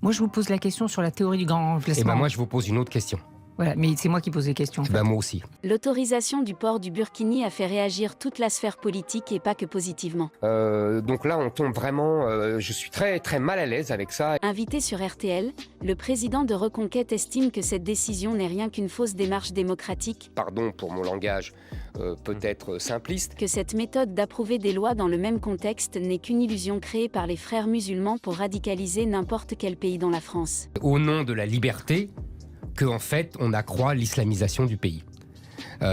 Moi, je vous pose la question sur la théorie du grand remplacement. Et ben moi, je vous pose une autre question. Voilà, mais c'est moi qui pose les questions. Ben moi aussi. L'autorisation du port du burkini a fait réagir toute la sphère politique et pas que positivement. Donc là, on tombe vraiment... je suis très très mal à l'aise avec ça. Invité sur RTL, le président de Reconquête estime que cette décision n'est rien qu'une fausse démarche démocratique, Pardon pour mon langage peut-être simpliste. que cette méthode d'approuver des lois dans le même contexte n'est qu'une illusion créée par les frères musulmans pour radicaliser n'importe quel pays dans la France. Au nom de la liberté, qu'en fait, on accroît l'islamisation du pays.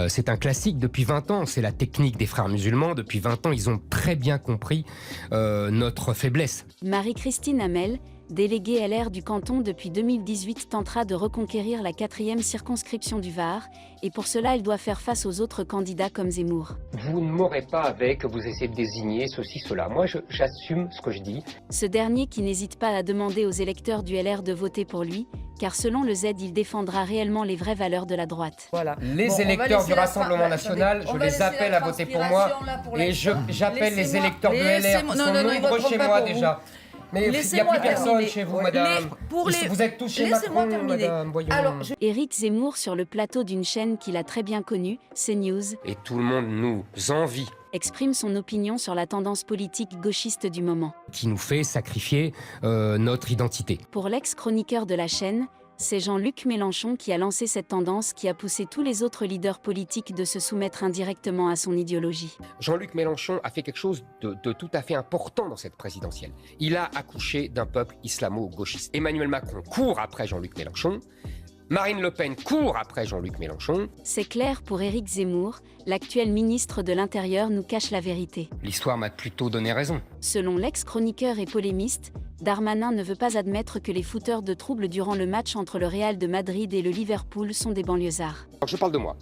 C'est un classique depuis 20 ans, c'est la technique des frères musulmans. Depuis 20 ans, ils ont très bien compris notre faiblesse. Marie-Christine Hamel, déléguée LR du canton depuis 2018, tentera de reconquérir la 4e circonscription du Var, et pour cela, elle doit faire face aux autres candidats comme Zemmour. Vous ne m'aurez pas avec, vous essayez de désigner ceci, cela. Moi, j'assume ce que je dis. Ce dernier qui n'hésite pas à demander aux électeurs du LR de voter pour lui, car selon le Z, il défendra réellement les vraies valeurs de la droite. Voilà. Les Bon, électeurs du Rassemblement National, je les appelle à voter pour moi. Et j'appelle les électeurs de LR qui sont nombreux chez moi déjà. Mais il n'y a Laissez-moi plus personne terminer. chez vous, madame. Vous êtes touché Laissez-moi Macron, terminer. madame, voyons. Alors, Éric Zemmour sur le plateau d'une chaîne qu'il a très bien connue, CNews, Et tout le monde nous envie, exprime son opinion sur la tendance politique gauchiste du moment. qui nous fait sacrifier notre identité. Pour l'ex-chroniqueur de la chaîne, c'est Jean-Luc Mélenchon qui a lancé cette tendance qui a poussé tous les autres leaders politiques de se soumettre indirectement à son idéologie. Jean-Luc Mélenchon a fait quelque chose de tout à fait important dans cette présidentielle. Il a accouché d'un peuple islamo-gauchiste. Emmanuel Macron court après Jean-Luc Mélenchon. Marine Le Pen court après Jean-Luc Mélenchon. C'est clair pour Éric Zemmour, l'actuel ministre de l'Intérieur nous cache la vérité. L'histoire m'a plutôt donné raison. Selon l'ex-chroniqueur et polémiste, Darmanin ne veut pas admettre que les fouteurs de troubles durant le match entre le Real de Madrid et le Liverpool sont des banlieusards. Alors, je parle de moi.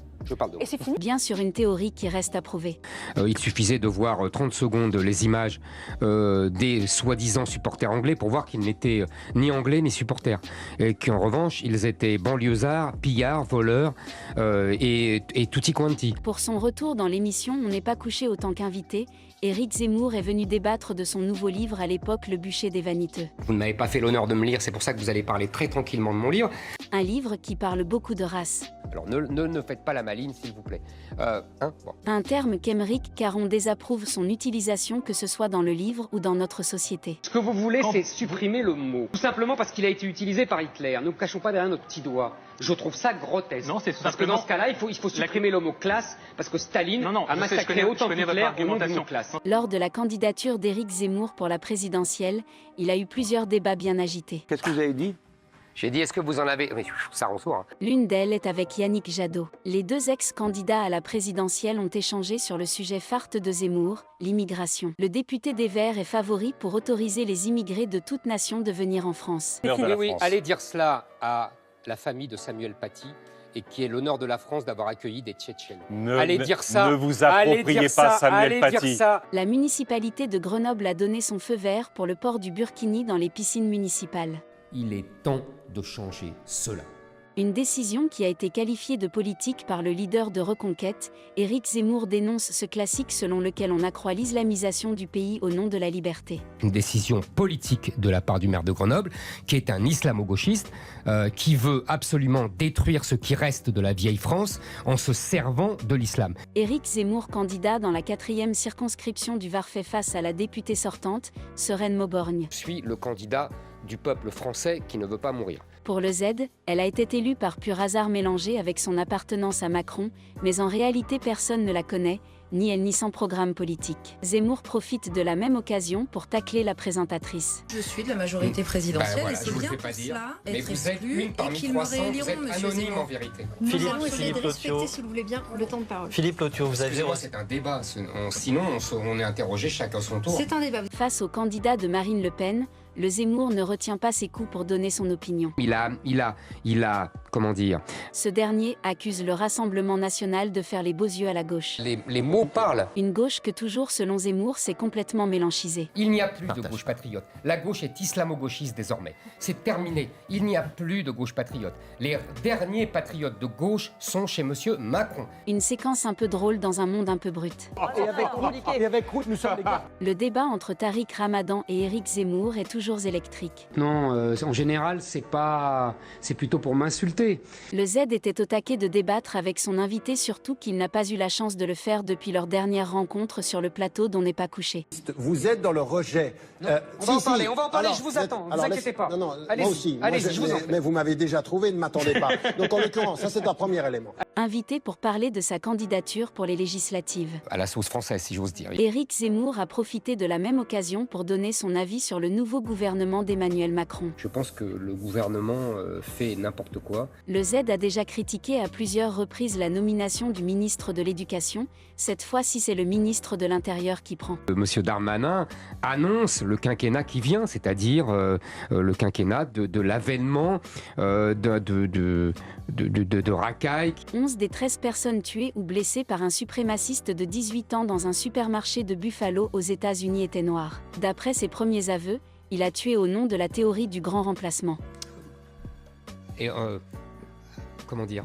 et c'est fini. Bien sur une théorie qui reste à prouver. Il suffisait de voir 30 secondes les images des soi-disant supporters anglais pour voir qu'ils n'étaient ni anglais ni supporters. Et qu'en revanche, ils étaient banlieusards, pillards, voleurs et tutti quanti. Pour son retour dans l'émission On n'est pas couché autant qu'invité, Éric Zemmour est venu débattre de son nouveau livre à l'époque Le bûcher des vaniteux. Vous ne m'avez pas fait l'honneur de me lire, c'est pour ça que vous allez parler très tranquillement de mon livre. Un livre qui parle beaucoup de race. Alors ne faites pas la maline, s'il vous plaît. Bon. Un terme qu'Émeric Caron désapprouve son utilisation, que ce soit dans le livre ou dans notre société. Ce que vous voulez, c'est supprimer le mot. Tout simplement parce qu'il a été utilisé par Hitler. Ne nous cachons pas derrière notre petit doigt. Je trouve ça grotesque. Non, c'est parce que dans ce cas-là, il faut supprimer le mot classe, parce que Staline a massacré autant d'Hitler au nom du mot classe. Lors de la candidature d'Éric Zemmour pour la présidentielle, il a eu plusieurs débats bien agités. Qu'est-ce que vous avez dit? J'ai dit, est-ce que vous en avez... Mais ça rend sourd. L'une d'elles est avec Yannick Jadot. Les deux ex-candidats à la présidentielle ont échangé sur le sujet phare de Zemmour, l'immigration. Le député des Verts est favori pour autoriser les immigrés de toute nation de venir en France. Oui, allez dire cela à la famille de Samuel Paty, et qui est l'honneur de la France d'avoir accueilli des Tchétchènes. Allez dire ça. Ne vous appropriez pas Samuel Paty. La municipalité de Grenoble a donné son feu vert pour le port du burkini dans les piscines municipales. Il est temps de changer cela. Une décision qui a été qualifiée de politique par le leader de Reconquête. Éric Zemmour dénonce ce classique selon lequel on accroît l'islamisation du pays au nom de la liberté. Une décision politique de la part du maire de Grenoble, qui est un islamo-gauchiste, qui veut absolument détruire ce qui reste de la vieille France en se servant de l'islam. Éric Zemmour, candidat dans la 4e circonscription du Var, fait face à la députée sortante, Sereine Mauborgne. Je suis le candidat du peuple français qui ne veut pas mourir. Pour le Z, elle a été élue par pur hasard mélangé avec son appartenance à Macron, mais en réalité personne ne la connaît, ni elle ni son programme politique. Zemmour profite de la même occasion pour tacler la présentatrice. Je suis de la majorité présidentielle Voilà, et je c'est vous le bien fais pour pas dire, cela mais être vous êtes exclu une et parmi qu'ils me 300, vous rééliront, êtes monsieur anonyme Zemmour. en vérité. Nous allons essayer Philippe de respecter, Lotio. s'il vous plaît bien, le temps de parole. Philippe Lotio, vous avez Excusez-moi, c'est un débat. Sinon, on est interrogé chacun son tour. C'est un débat. Face au candidat de Marine Le Pen, le Zemmour ne retient pas ses coups pour donner son opinion. Il a, comment dire, Ce dernier accuse le Rassemblement national de faire les beaux yeux à la gauche. les mots parlent. Une gauche que toujours, selon Zemmour, s'est complètement mélanchisée. Il n'y a plus de gauche patriote. La gauche est islamo-gauchiste désormais. C'est terminé. Il n'y a plus de gauche patriote. Les derniers patriotes de gauche sont chez monsieur Macron. Une séquence un peu drôle dans un monde un peu brut. Et avec Route, nous sommes des gars. Le débat entre Tariq Ramadan et Éric Zemmour est toujours toujours électrique. Non, en général, c'est plutôt pour m'insulter. Le Z était au taquet de débattre avec son invité, surtout qu'il n'a pas eu la chance de le faire depuis leur dernière rencontre sur le plateau dont n'est pas couché. Vous êtes dans le rejet. On va en parler, alors, je vous attends, ne vous inquiétez pas. Non, allez-y, moi aussi. allez-y, je vous en prie. Mais vous m'avez déjà trouvé, ne m'attendez pas. Donc en l'occurrence, ça c'est un premier élément. Invité pour parler de sa candidature pour les législatives. À la sauce française, si j'ose dire. Éric Zemmour a profité de la même occasion pour donner son avis sur le nouveau gouvernement d'Emmanuel Macron. Je pense que le gouvernement fait n'importe quoi. Le Z a déjà critiqué à plusieurs reprises la nomination du ministre de l'Éducation. Cette fois-ci, c'est le ministre de l'Intérieur qui prend. Monsieur Darmanin annonce le quinquennat qui vient, c'est-à-dire le quinquennat de l'avènement de racailles. 11 des 13 personnes tuées ou blessées par un suprémaciste de 18 ans dans un supermarché de Buffalo aux États-Unis étaient noires. D'après ses premiers aveux, il a tué au nom de la théorie du grand remplacement. Et comment dire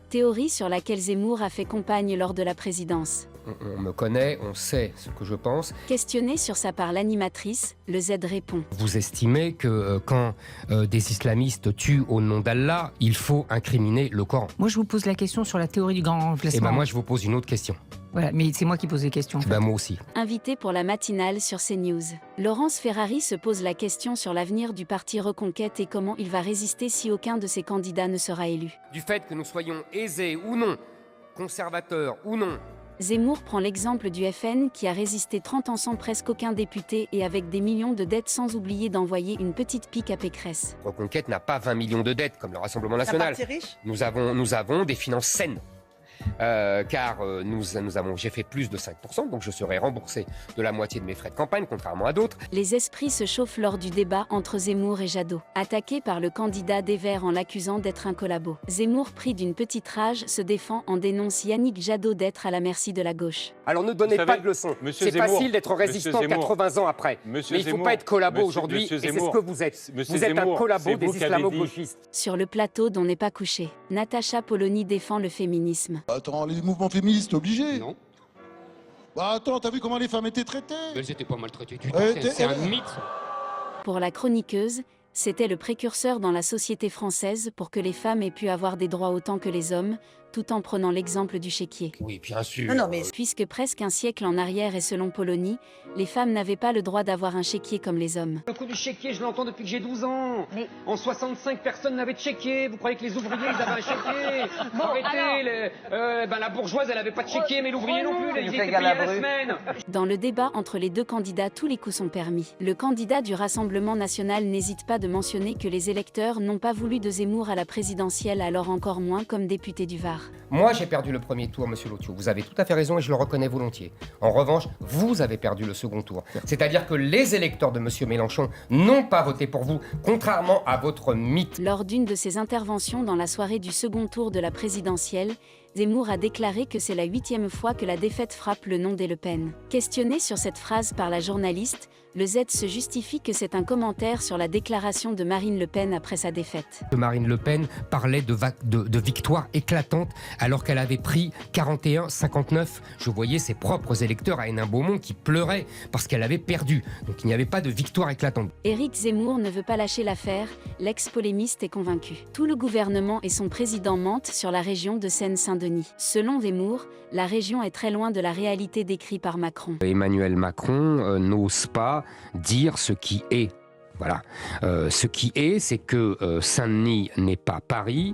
Théorie sur laquelle Zemmour a fait campagne lors de la présidence. on me connaît, on sait ce que je pense. Questionné sur sa part l'animatrice, le Z répond. Vous estimez que quand des islamistes tuent au nom d'Allah, il faut incriminer le Coran? Moi, je vous pose la question sur la théorie du grand remplacement. Et ben moi, je vous pose une autre question. Voilà, mais c'est moi qui pose les questions. Ben moi aussi. Invité pour la matinale sur CNews. Laurence Ferrari se pose la question sur l'avenir du parti Reconquête et comment il va résister si aucun de ses candidats ne sera élu. Du fait que nous soyons aisés ou non, conservateurs ou non, Zemmour prend l'exemple du FN qui a résisté 30 ans sans presque aucun député et avec des millions de dettes sans oublier d'envoyer une petite pique à Pécresse. Reconquête n'a pas 20 millions de dettes comme le Rassemblement national. Nous avons des finances saines. Car j'ai fait plus de 5%, donc je serai remboursé de la moitié de mes frais de campagne, contrairement à d'autres. Les esprits se chauffent lors du débat entre Zemmour et Jadot. Attaqué par le candidat des Verts en l'accusant d'être un collabo. Zemmour, pris d'une petite rage, se défend en dénonce Yannick Jadot d'être à la merci de la gauche. Alors ne donnez pas de leçons. C'est facile d'être résistant 80 ans après. Mais il ne faut pas être collabo aujourd'hui, et c'est ce que vous êtes. Vous êtes un collabo des islamo-gauchistes. Sur le plateau dont n'est pas couché, Natacha Polony défend le féminisme. Attends, les mouvements féministes, obligés. Non. Bah attends, t'as vu comment les femmes étaient traitées? Elles n'étaient pas maltraitées du tout, t'es- c'est un mythe. Pour la chroniqueuse, c'était le précurseur dans la société française pour que les femmes aient pu avoir des droits autant que les hommes, tout en prenant l'exemple du chéquier. Oui, bien sûr. Puisque presque un siècle en arrière et selon Polony, les femmes n'avaient pas le droit d'avoir un chéquier comme les hommes. Le coup du chéquier, je l'entends depuis que j'ai 12 ans. En 65, personne n'avait de chéquier. Vous croyez que les ouvriers, ils avaient un chéquier? Arrêtez, la bourgeoise, elle avait pas de chéquier, mais l'ouvrier non plus, ils étaient payés à la semaine. Dans le débat entre les deux candidats, tous les coups sont permis. Le candidat du Rassemblement national n'hésite pas de mentionner que les électeurs n'ont pas voulu de Zemmour à la présidentielle, alors encore moins comme député du Var. Moi, j'ai perdu le premier tour, monsieur Lotiot. Vous avez tout à fait raison et je le reconnais volontiers. En revanche, vous avez perdu le second tour. C'est-à-dire que les électeurs de monsieur Mélenchon n'ont pas voté pour vous, contrairement à votre mythe. Lors d'une de ses interventions dans la soirée du second tour de la présidentielle, Zemmour a déclaré que c'est la 8e fois que la défaite frappe le nom des Le Pen. Questionné sur cette phrase par la journaliste, le Z se justifie que c'est un commentaire sur la déclaration de Marine Le Pen après sa défaite. Marine Le Pen parlait de victoire éclatante alors qu'elle avait pris 41-59. Je voyais ses propres électeurs à Hénin-Beaumont qui pleuraient parce qu'elle avait perdu. Donc il n'y avait pas de victoire éclatante. Éric Zemmour ne veut pas lâcher l'affaire, l'ex-polémiste est convaincu. Tout le gouvernement et son président mentent sur la région de Seine-Saint-Denis. Selon Zemmour, la région est très loin de la réalité décrite par Macron. Emmanuel Macron n'ose pas dire ce qui est. Voilà. Ce qui est, c'est que Saint-Denis n'est pas Paris,